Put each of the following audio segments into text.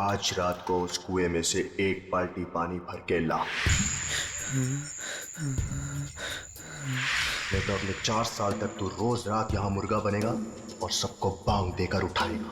आज रात को उस कुएं में से एक बाल्टी पानी भर के ला। नहीं तो अगले 4 साल तक तू रोज रात यहां मुर्गा बनेगा और सबको बांग देकर उठाएगा।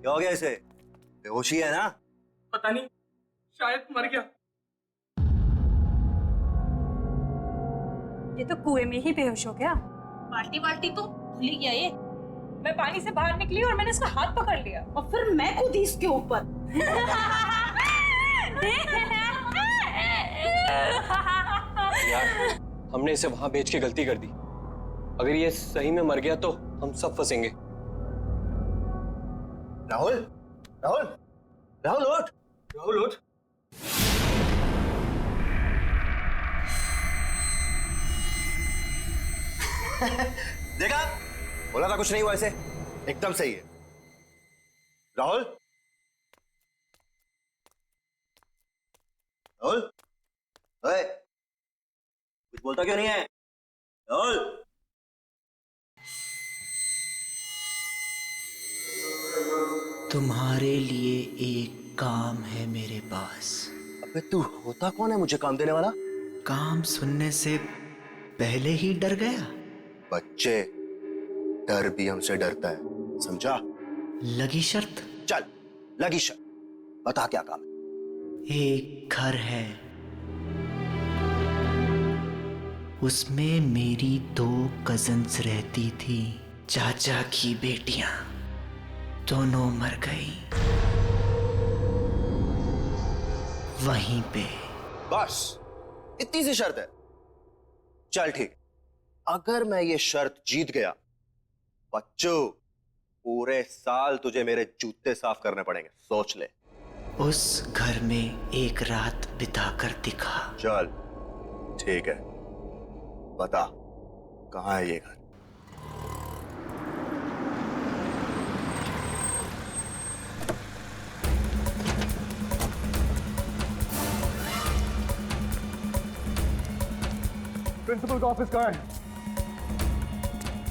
क्या हो गया इसे? बेहोशी है ना? पता नहीं, शायद मर गया। ये तो कुएं में ही बेहोश हो गया। बाल्टी बाल्टी तो भूल ही गया ये। मैं पानी से बाहर निकली और मैंने इसका हाथ पकड़ लिया और फिर मैं कूदी इसके ऊपर। यार, हमने इसे वहां बेच के गलती कर दी। अगर ये सही में मर गया तो हम सब फंसेंगे। राहुल, राहुल, राहुल उठ, राहुल उठ। देखा, बोला था कुछ नहीं हुआ ऐसे। एकदम सही है। राहुल, राहुल, ओए, कुछ बोलता क्यों नहीं है? राहुल, तुम्हारे लिए एक काम है मेरे पास। अबे तू होता कौन है मुझे काम देने वाला? काम सुनने से पहले ही डर गया। बच्चे, डर भी हमसे डरता है, समझा? लगी शर्त? चल, लगी शर्त। बता क्या काम है? एक घर है, उसमें मेरी 2 कजन्स रहती थी, चाचा की बेटियां। दोनों मर गई वहीं पे। बस इतनी सी शर्त है। चल ठीक, अगर मैं ये शर्त जीत गया, बच्चों पूरे साल तुझे मेरे जूते साफ करने पड़ेंगे, सोच ले। उस घर में एक रात बिताकर दिखा। चल ठीक है, बता कहाँ है ये घर? प्रिंसिपल का ऑफिस कहाँ है?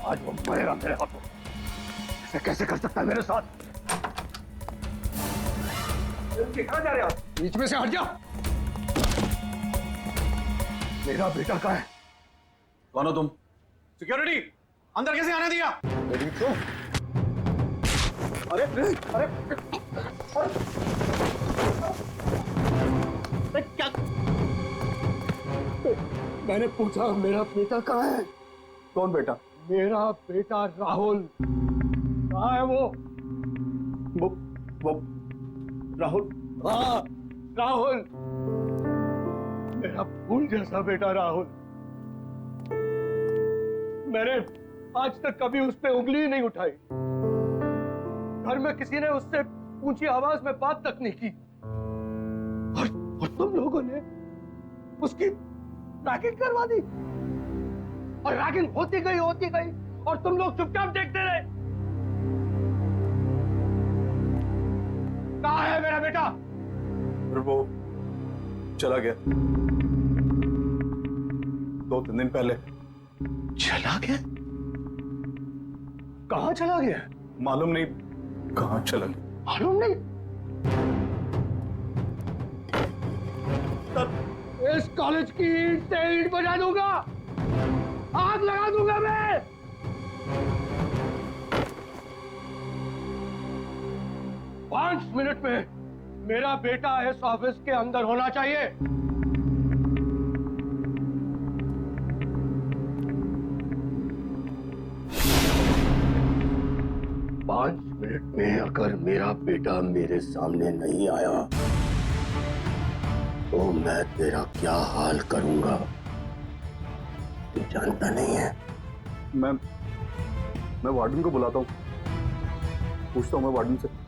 आज वो मरेगा मेरे हाथों। ऐसे कैसे कर सकता है मेरे साथ? कहाँ जा रहे हो? बीच में से हट जा। मेरा बेटा कहाँ है? कौन हो तुम? सिक्योरिटी, अंदर कैसे आने दिया? अरे अरे क्या? मैंने पूछा मेरा बेटा कहाँ है? कौन बेटा? मेरा बेटा राहुल। कहाँ है वो राहुल? हाँ, राहुल, मेरा फूल जैसा बेटा राहुल। मैंने आज तक कभी उस पे उंगली नहीं उठाई। घर में किसी ने उससे ऊंची आवाज में बात तक नहीं की। और तुम लोगों ने उसकी रैगिंग करवा दी। और रैगिंग होती गई और तुम लोग चुपचाप देखते रहे। कहाँ है मेरा बेटा? वो चला गया 2-3 दिन पहले। चला गया? कहाँ चला गया? मालूम नहीं कहाँ चला गया। मालूम नहीं? इस कॉलेज की ईंट से ईंट बजा दूंगा, आग लगा दूंगा मैं। पांच मिनट में मेरा बेटा इस ऑफिस के अंदर होना चाहिए। 5 मिनट में अगर मेरा बेटा मेरे सामने नहीं आया तो मैं तेरा क्या हाल करूंगा तू जानता नहीं है। मैं वार्डन को बुलाता हूँ, पूछता हूँ मैं वार्डन से।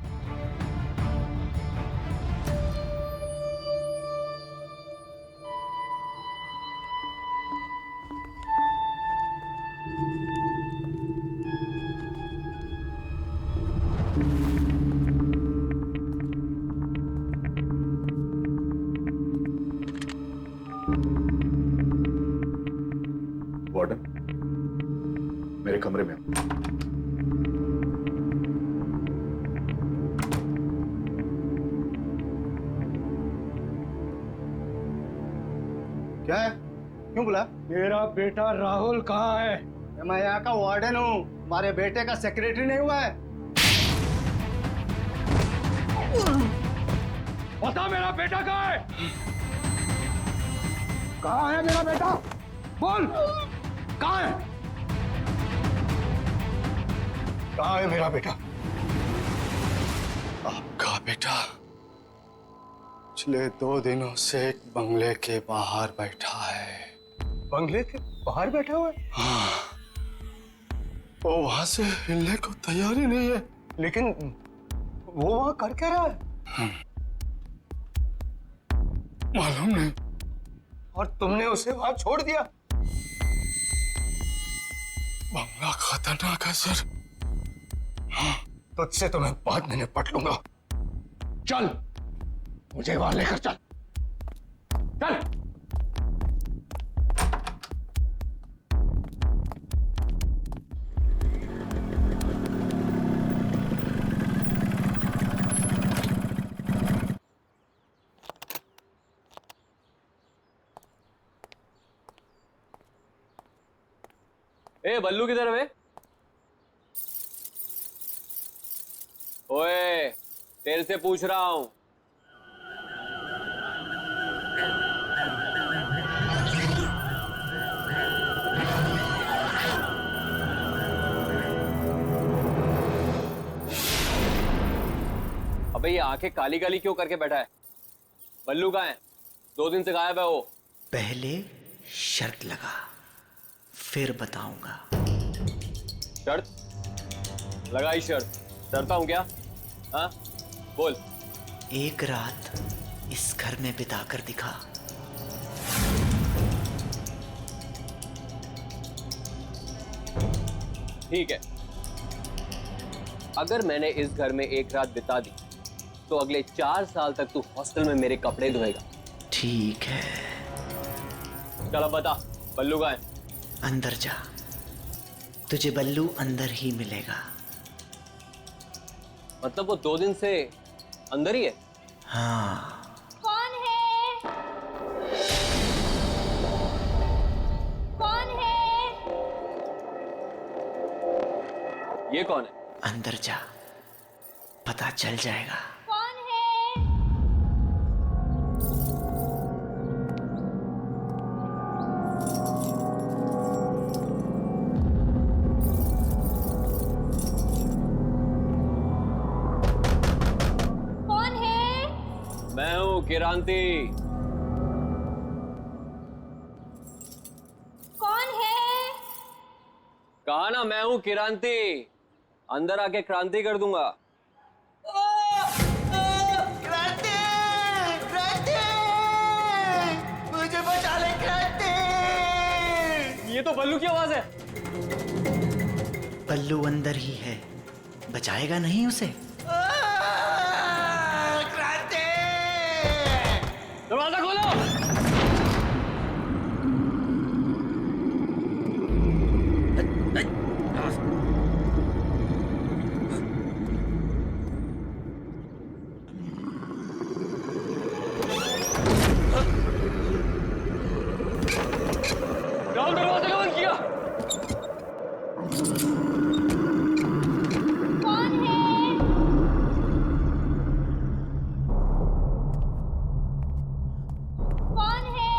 वार्डन, मेरे कमरे में। क्या है? क्यों बुला? मेरा बेटा राहुल कहाँ है? मैं यहाँ का वार्डन हूँ, हमारे बेटे का सेक्रेटरी नहीं हुआ है। बता मेरा बेटा कहाँ है? कहाँ है मेरा बेटा? बोल, कहाँ है? कहाँ है मेरा बेटा? आपका बेटा पिछले 2 दिनों से एक बंगले के बाहर बैठा है। बंगले के बाहर बैठा हुआ है? हाँ, वो वहां से हिलने को तैयार ही नहीं है। लेकिन वो वहां कर क्या रहा है? मालूम नहीं। और तुमने उसे वहां छोड़ दिया? बंगला खतरनाक है सर। तुझसे तो मैं बाद में निपट लूंगा। चल, मुझे वहां लेकर चल। चल। ए बल्लू किधर है बे? ओए, तेरे से पूछ रहा हूं। अबे ये आंखें काली काली क्यों करके बैठा है? बल्लू कहाँ है? 2 दिन से गायब है वो। पहले शर्त लगा, फिर बताऊंगा। शर्त? लगाई शर्त। डरता हूं क्या? हाँ, बोल। एक रात इस घर में बिताकर दिखा। ठीक है, अगर मैंने इस घर में एक रात बिता दी तो अगले 4 साल तक तू हॉस्टल में मेरे कपड़े धोएगा। ठीक है, चल अब बता, बल्लू कहाँ है? अंदर जा, तुझे बल्लू अंदर ही मिलेगा। मतलब वो 2 दिन से अंदर ही है? हाँ, कौन है? कौन है? ये कौन है? अंदर जा, पता चल जाएगा। कौन है? कौन है? मैं हूँ किरांती। कौन है? कहा ना, मैं हूँ किरांती। अंदर आके क्रांति कर दूंगा। मुझे बचा ले क्रांति। ये तो बल्लू की आवाज है। बल्लू अंदर ही है, बचाएगा नहीं उसे? दरवाजा खोलो। राहुल, दरवाजा क्यों बंद किया? कौन है? कौन है?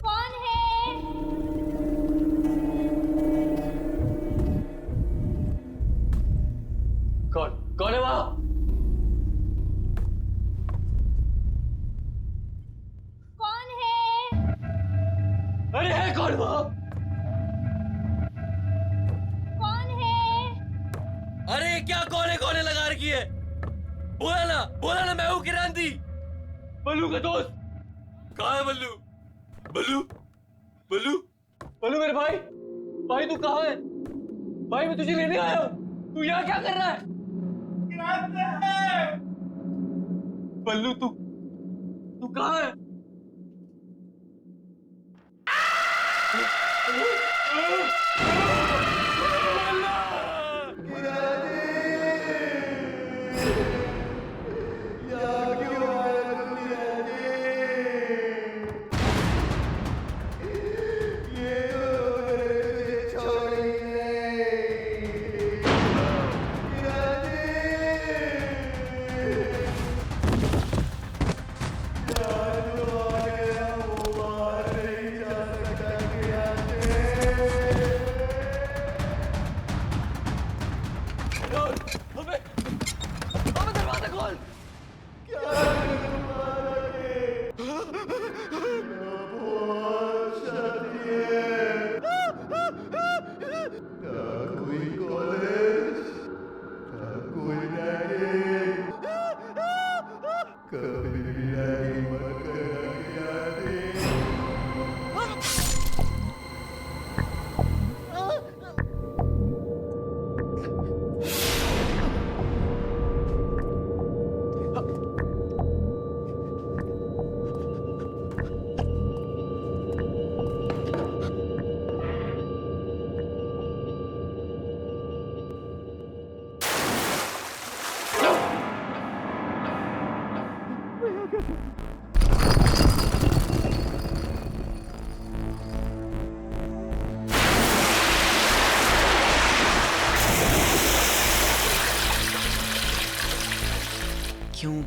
कौन है? कौन है वहां? कौन है? अरे है कौन वहां? कौन है? अरे क्या कौन है लगा रखी है? बोला ना, मैं हूँ किरांती, बल्लू का दोस्त। कहाँ है बल्लू? बल्लू मेरे भाई तू कहाँ है? भाई मैं तुझे लेने आया हूँ, तू यहाँ क्या कर रहा है? बल्लू तू कहाँ है?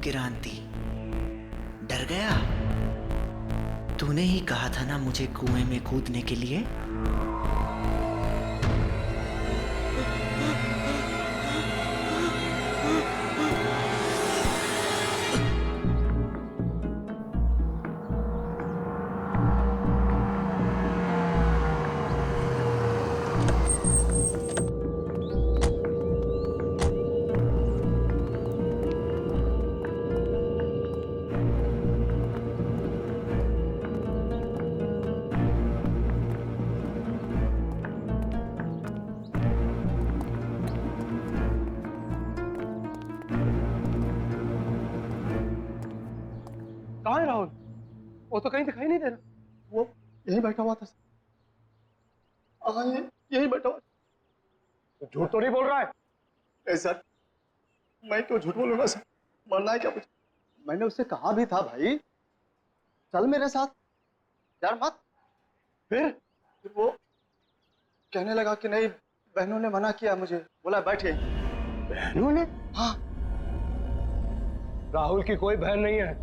क्रांति, डर गया? तूने ही कहा था ना मुझे कुएं में कूदने के लिए। कहाँ है राहुल? वो तो कहीं दिखाई नहीं दे रहा। वो यहीं बैठा हुआ था। हाँ, यहीं बैठा हुआ। तो झूठ तो नहीं बोल रहा है? ए सर, मैं क्यों झूठ बोलूंगा सर? मरना है क्या मुझे? मैंने उससे कहा भी था भाई चल मेरे साथ, यार मत। फिर वो कहने लगा कि नहीं, बहनों ने मना किया मुझे, बोला बैठ यहीं। बहनों ने? हाँ। राहुल की कोई बहन नहीं है।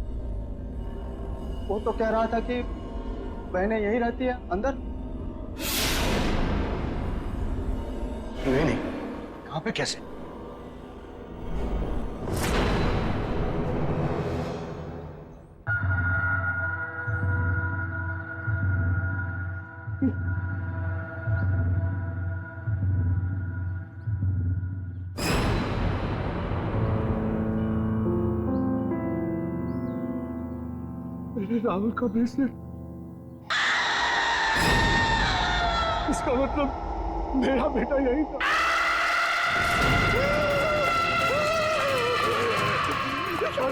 वो तो कह रहा था कि बहनें यहीं रहती है अंदर। नहीं, कहाँ पे, कैसे? राहुल का ब्रेसलेट, इसका मतलब मेरा बेटा यही था।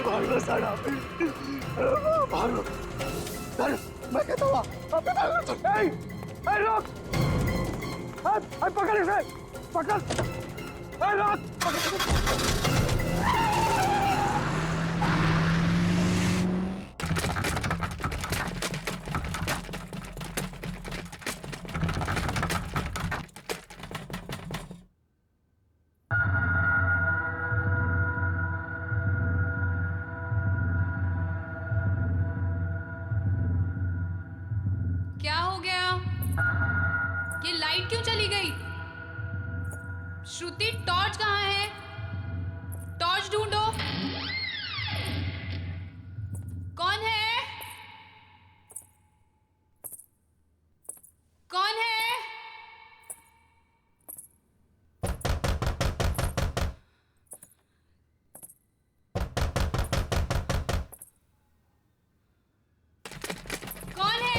भागो साड़ा, भागो सर, मैं कहता हूँ पकड़ इसे, पकड़, क्या हो गया? ये लाइट क्यों चली गई? श्रुति, टॉर्च कहाँ है? टॉर्च ढूंढो। कौन है? कौन है? कौन है?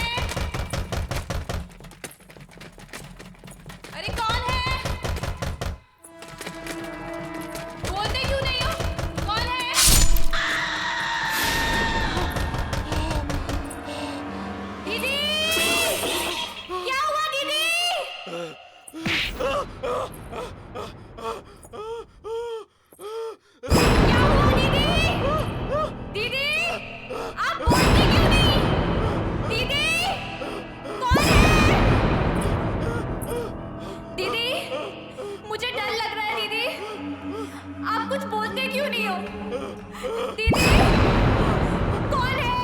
अरे कौन है? बोलते क्यों नहीं हो? कौन है? दीदी! क्या हुआ दीदी? क्या हुआ दीदी? दीदी! आप बोलते क्यों नहीं? दीदी! कौन है? दीदी, मुझे डर लग रहा है दीदी। आप कुछ बोलते क्यों नहीं हो? दीदी, कौन है?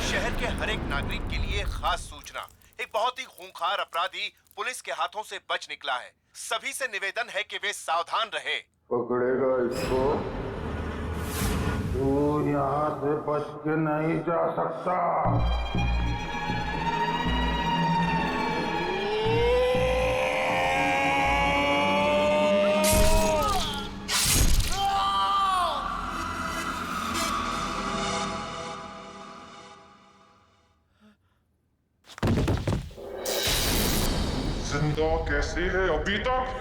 शहर के हर एक नागरिक के लिए खास सूचना। एक बहुत ही खूंखार अपराधी पुलिस के हाथों से बच निकला है। सभी से निवेदन है कि वे सावधान रहे। पकड़ेगा इसको, तू यहाँ से बच के नहीं जा सकता। जिंदा कैसी है अभी तक?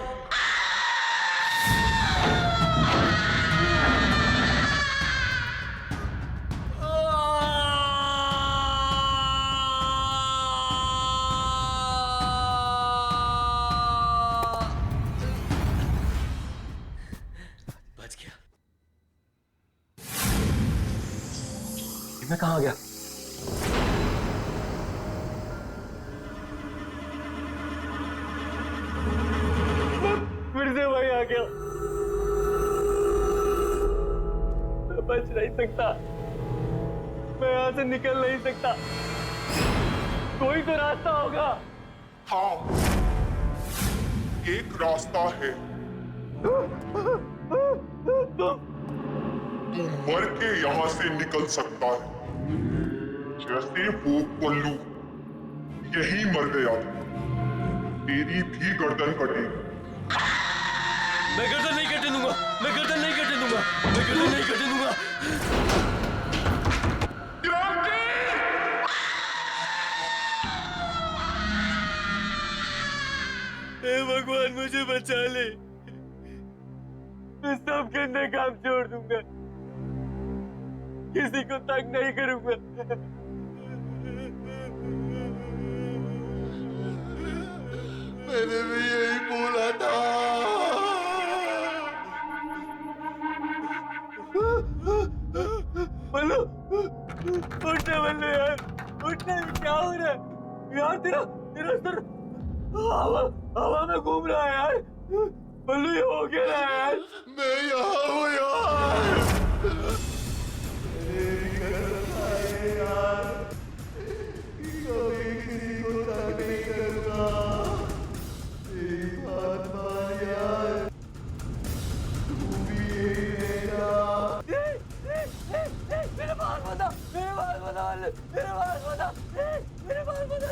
बच मैं कहाँ गया? फिर से वही आ गया। मैं बच नहीं सकता, मैं यहाँ से निकल नहीं सकता। कोई तो रास्ता होगा। हाँ, एक रास्ता है। तू मर के यहाँ से निकल सकता है, जैसे वो पल्लू यही मर गया, तेरी भी गर्दन कटेगी। मैं गर्दन नहीं कटने दूंगा, मैं गर्दन नहीं कटने दूंगा, मैं गर्दन नहीं कटने दूंगा। हे भगवान मुझे बचा ले, मैं सब गंदे काम छोड़ दूंगा, किसी को तंग नहीं करूंगा। मैंने भी यही बोला था। बल्लू, उठना बल्लू यार, उठना। क्या हो रहा है यार? तेरा तेरा सर हवा में घूम रहा है यार। बल्लू ये हो क्या रहा है यार? मैं यहाँ हूँ यार। मेरे बाल बता, मेरे बाल बता, मेरे बाल बता, मेरे बाल बता।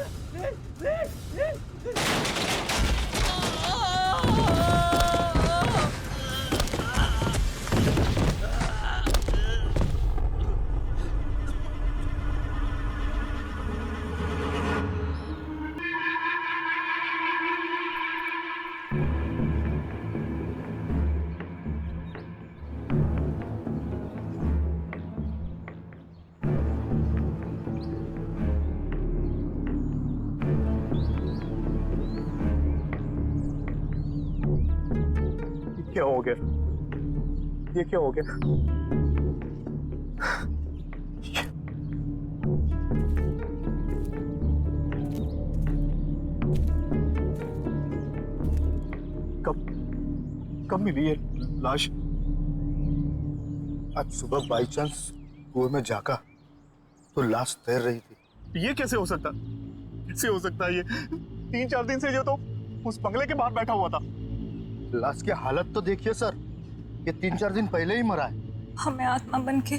क्या हो गया? ये क्या हो गया? कब मिली है लाश? आज सुबह बाई चांस कुएं में झांका तो लाश तैर रही थी। ये कैसे हो सकता? कैसे हो सकता है ये? 3-4 दिन से जो तो उस बंगले के बाहर बैठा हुआ था। लाश की हालत तो देखिए सर, ये 3-4 दिन पहले ही मरा है। हमें आत्मा बन के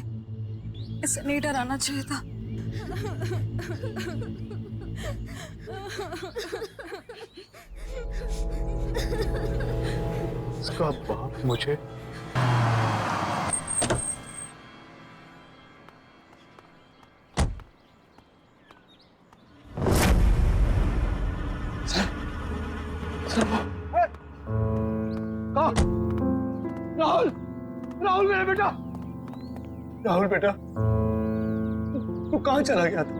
इसे नहीं डराना चाहिए था। इसका बाप मुझे राहुल, राहुल मेरा बेटा, राहुल बेटा, तू कहाँ चला गया था?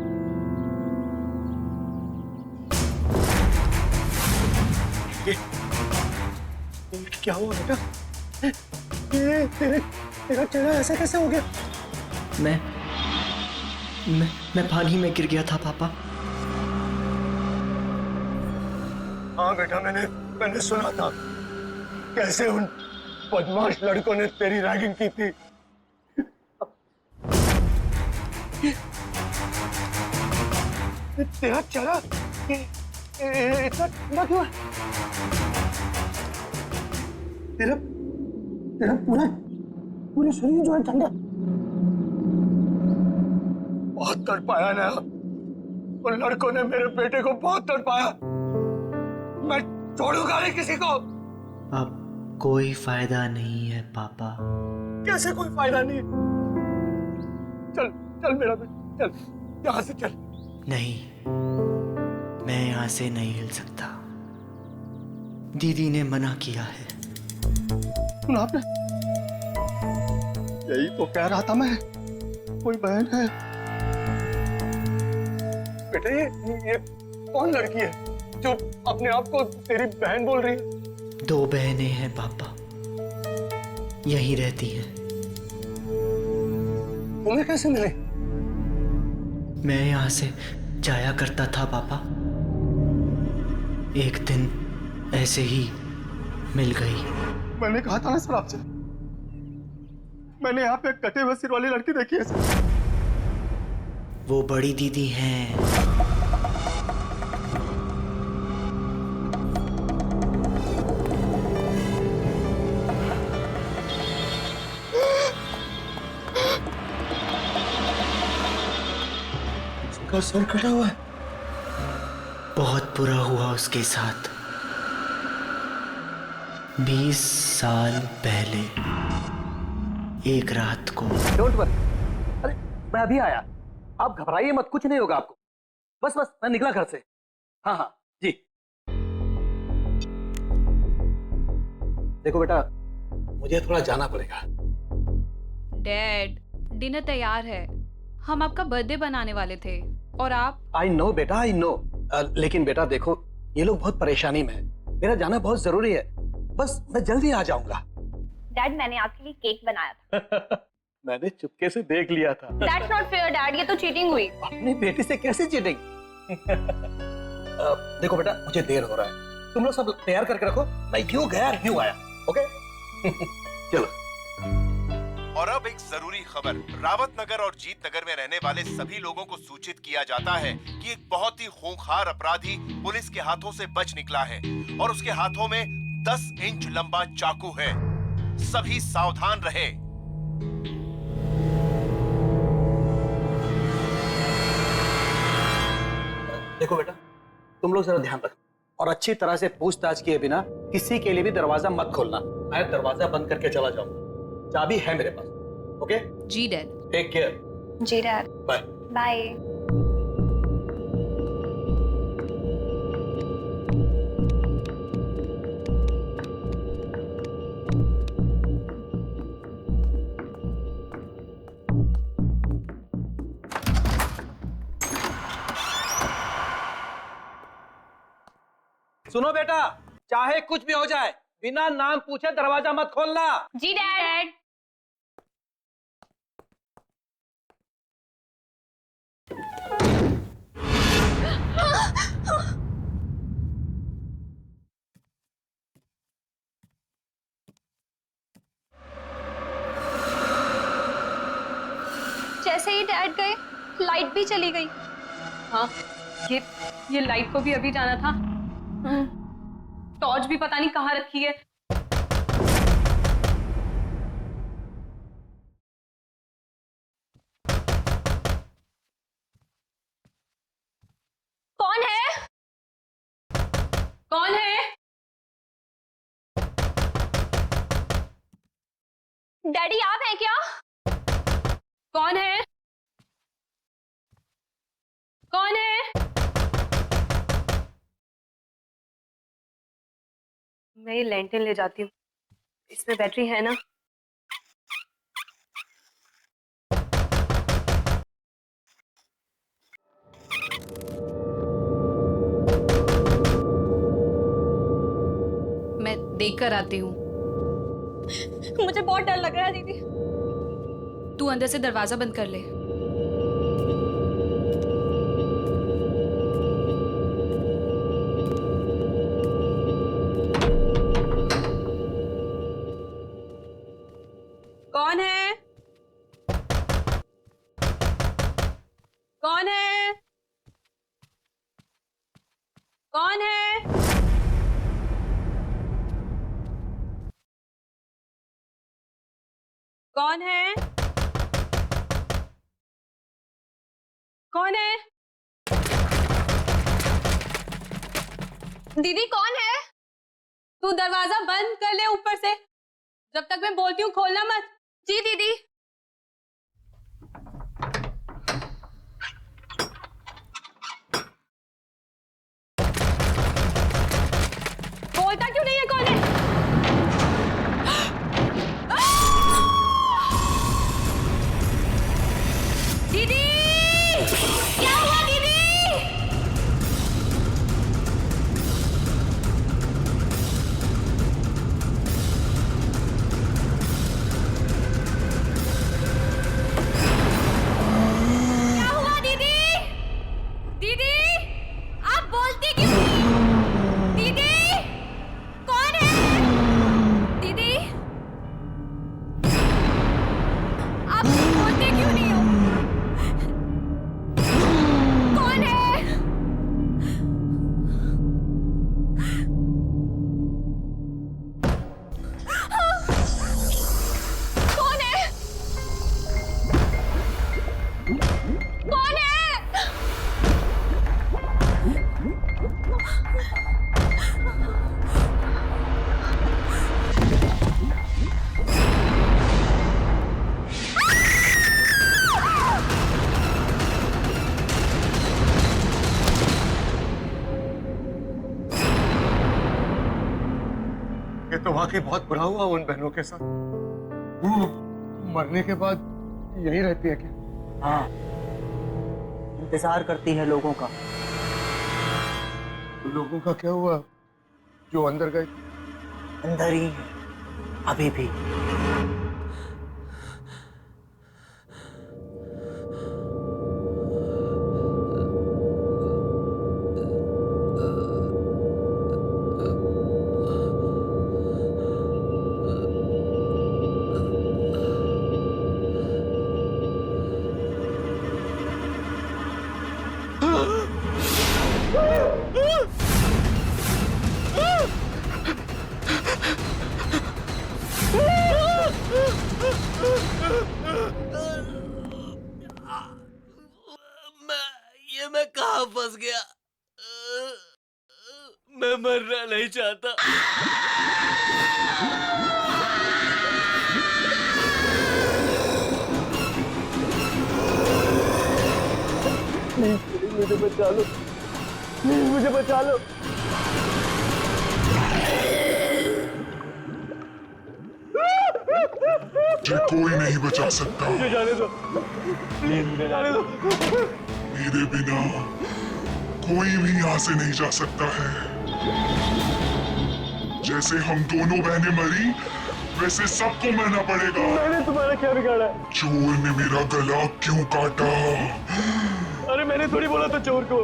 क्या हुआ बेटा? ये तेरा चेहरा ऐसा कैसे हो गया? मैं पानी में गिर गया था पापा। हाँ बेटा, मैंने सुना था कैसे उन बदमाश लड़कों ने तेरी रैगिंग की थी। तेरा चेहरा इतना ठंडा क्यों है? तेरा पूरा शरीर जो है ठंडा। बहुत तड़पाया ना उन लड़कों ने, मेरे बेटे को बहुत तड़पाया। मैं छोड़ूंगा नहीं किसी को। अब कोई फायदा नहीं है पापा। कैसे कोई फायदा नहीं? चल चल मेरा बेटा, चल यहाँ से चल। नहीं, मैं यहाँ से नहीं हिल सकता। दीदी ने मना किया है। सुना आपने? यही तो कह रहा था मैं, कोई बहन है। बेटा ये कौन लड़की है जो अपने आप को तेरी बहन बोल रही है? 2 बहनें हैं पापा, यहीं रहती हैं। तुम्हें कैसे मिले? मैं यहाँ से जाया करता था पापा। एक दिन ऐसे ही मिल गई। मैंने कहा था ना सर आपसे, मैंने यहाँ पे कटे हुए सिर वाली लड़की देखी है सर। वो बड़ी दीदी हैं। उसका सर कटा हुआ है। बहुत बुरा हुआ उसके साथ 20 साल पहले एक रात को। डोंट वरी, अरे मैं अभी आया, आप घबराइए मत, कुछ नहीं होगा आपको। बस बस मैं निकला घर से। हाँ हाँ जी। देखो बेटा, मुझे थोड़ा जाना पड़ेगा। डैड, डिनर तैयार है। हम आपका बर्थडे बनाने वाले थे और आप। आई नो बेटा, आई नो। लेकिन बेटा देखो, ये लोग बहुत परेशानी में है, मेरा जाना बहुत जरूरी है। बस मैं जल्दी आ जाऊंगा। डैड, मैंने आपके लिए केक बनाया था। मैंने चुपके से देख लिया था। That's not fair, डैड, ये तो चीटिंग हुई। अपनी बेटी से कैसे चीटिंग? देखो बेटा, मुझे देर हो रहा है, तुम लोग सब तैयार करके रखो, मैं यूं गया यूं आया। ओके? चलो। और अब एक जरूरी खबर। रावत नगर और जीत नगर में रहने वाले सभी लोगों को सूचित किया जाता है कि एक बहुत ही खूंखार अपराधी पुलिस के हाथों से बच निकला है और उसके हाथों में 10 इंच लंबा चाकू है। सभी सावधान रहे। देखो बेटा, तुम लोग जरा ध्यान रखो और अच्छी तरह से पूछताछ किए बिना किसी के लिए भी दरवाजा मत खोलना। मैं दरवाजा बंद करके चला जाऊंगा, चाबी है मेरे पास। ओके? जी डैड। Take care. जी डैड। Bye bye. सुनो बेटा, चाहे कुछ भी हो जाए, बिना नाम पूछे दरवाजा मत खोलना। जी डैड। जैसे ही डैड गए, लाइट भी चली गई। हाँ, ये लाइट को भी अभी जाना था। टॉर्च भी पता नहीं कहाँ रखी है। कौन है? कौन है? डैडी, आप हैं क्या? कौन है? कौन है? मैं ये लैंटर्न ले जाती हूँ, इसमें बैटरी है ना? मैं देख कर आती हूँ। मुझे बहुत डर लग रहा है दीदी। तू अंदर से दरवाजा बंद कर ले। कौन है? कौन है? कौन है? कौन है? कौन है? दीदी कौन है? तू दरवाजा बंद कर ले ऊपर से, जब तक मैं बोलती हूँ खोलना मत। जी दीदी। बोलता क्यों नहीं है कौन है? दीदी, क्या हुआ दीदी? तो वाकई बहुत बुरा हुआ उन बहनों के साथ। वो मरने के बाद यही रहती है क्या? हाँ, इंतजार करती है लोगों का। लोगों का क्या हुआ जो अंदर गए? अंदर ही है, अभी भी। मैं कहाँ फंस गया? मैं मरना नहीं चाहता। मुझे बचा लो, मुझे बचा लो। मुझे कोई नहीं बचा सकता। मुझे जाने दो, प्लीज मुझे जाने दो। मेरे बिना कोई भी यहाँ से नहीं जा सकता है। जैसे हम दोनों बहनें मरी, वैसे सबको मरना पड़ेगा। मैंने तुम्हारा क्या बिगाड़ा? चोर ने मेरा गला क्यों काटा? अरे मैंने थोड़ी बोला था चोर को।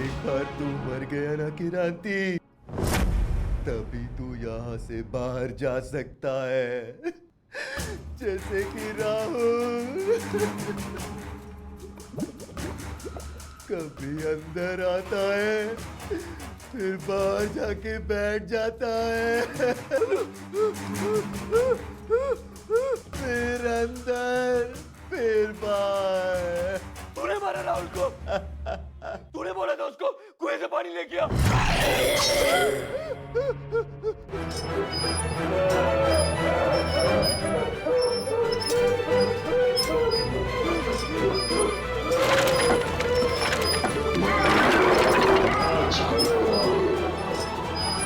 एक बार तू मर गया ना किरांती, तभी तू यहाँ से बाहर जा सकता है। जैसे कि राहुल कभी अंदर आता है, फिर बाहर जाके बैठ जाता है, फिर अंदर, फिर बाहर। तूने मारा राहुल को? तूने बोला था उसको कुएं से पानी लेके आ।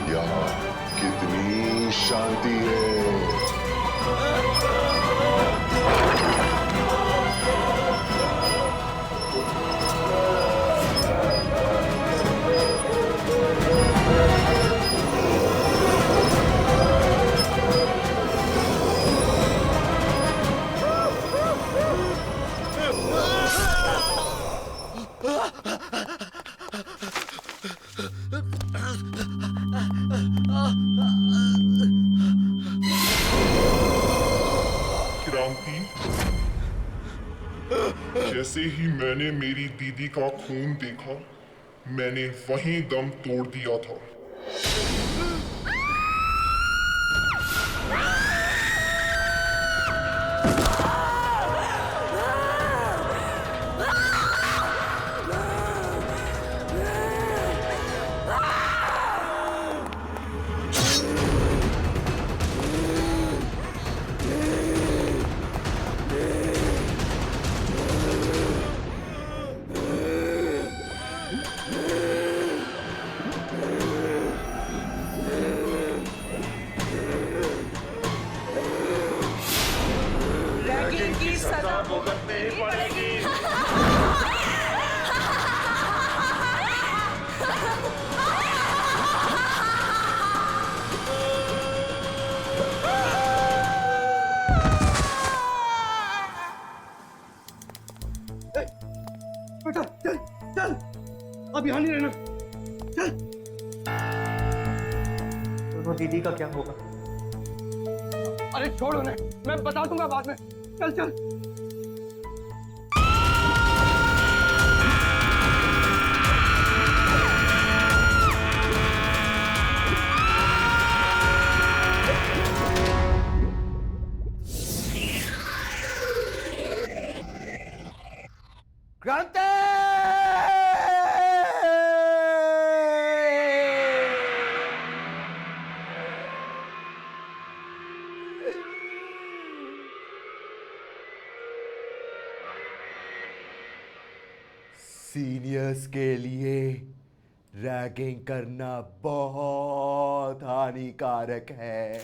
यहाँ कितनी शांति है। क्रांति, जैसे ही मैंने मेरी दीदी का खून देखा, मैंने वहीं दम तोड़ दिया था। की सजा भुगतनी पड़ेगी। बेटा चल चल, अब यहाँ नहीं रहना, चल। दोनों दीदी का क्या होगा? अरे छोड़ उन्हें, मैं बता दूंगा बाद में। चल चल। क्रांति! सीनियर्स के लिए रैगिंग करना बहुत हानिकारक है।